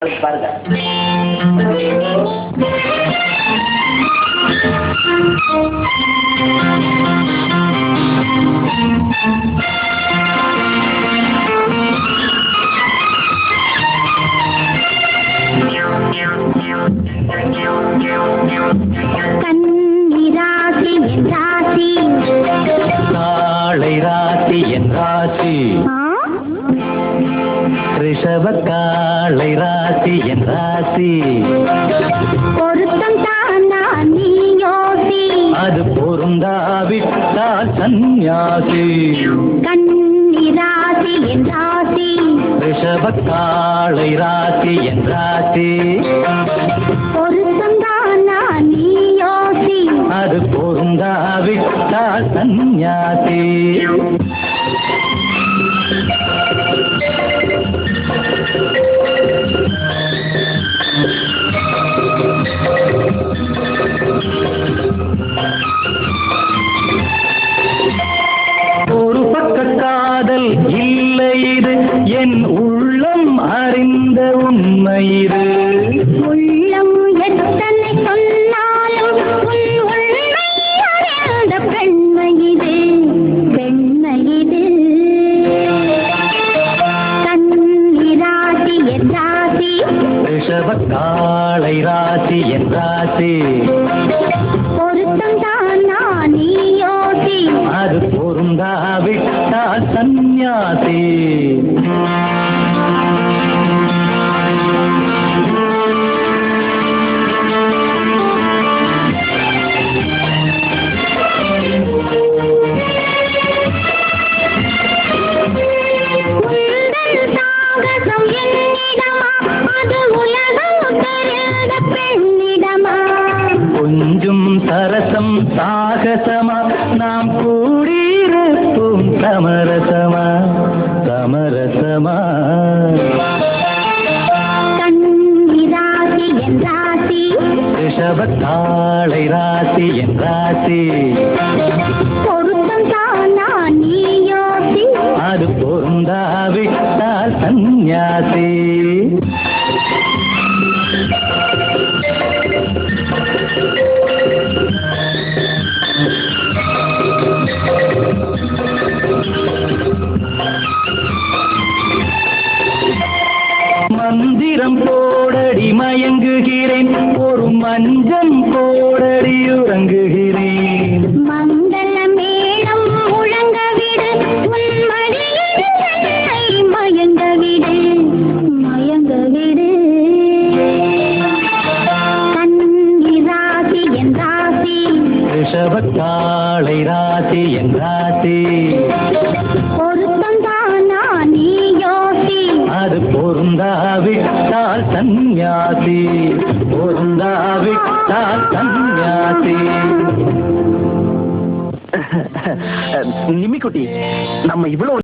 பாருங்க. கன்னி ராசி என் ராசி, காளை ராசி என் ராசி, ரிஷப காளை ராசி என் ராசி. பொருத்தம் தானா நீ யோசி, அது பொருந்தாவிட்டால் சந்நியாசி. கன்னி ராசி என் ராசி, ரிஷப காளை ராசி என் ராசி. பொருத்தம் தானா நீ யோசி, அது பொருந்தாவிட்டால் சந்நியாசி. ஒரு பக்க காதல் இல்லை இது, என் உள்ளம் அறிந்த உண்மை இது. உள்ளம் எத்தனை சொன்னாலும் உன் உண்மை அறிந்த பெண்மை இது, பெண்மை இது. கன்னி ராசி என் ராசி, ரிஷப காளை ராசி என் ராசி. பொருத்தம் தானா நீ யோசி, அது பொருந்தாவிட்டால் சந்நியாசி. உந்தன் சாகசம் என்னிடமா, அது உலகம் தெரிந்த பெண்ணிடமா. கொஞ்சம் சரசம் சாகசமா, நாம் கூடியிருப்போம் சமரசமா சமரசமா. கன்னி ராசி என் ராசி, ரிஷப காளை ராசி என் ராசி. பொருத்தம் தானா நீ யோசி, அது பொருந்தாவிட்டால் சந்நியாசி. மந்திரம் போடடி மயங்குகிறேன், ஒரு மஞ்சம் போடடி உறங்குகிறேன். மங்கள மேளம் முழங்க விடு, உன் மடியில் என்னை மயங்க விடு, மயங்க விடு. கன்னி ராசி என் ராசி, ரிஷப காளை ராசி என் ராசி. பொருத்தம் தானா நீ யோசி, அது பொருந்தாவிட்டால் சந்நியாசி. பொருந்தாவிட்டால் சந்நியாசி. நிம்மிக்குட்டி, நம்ம இவ்வளவு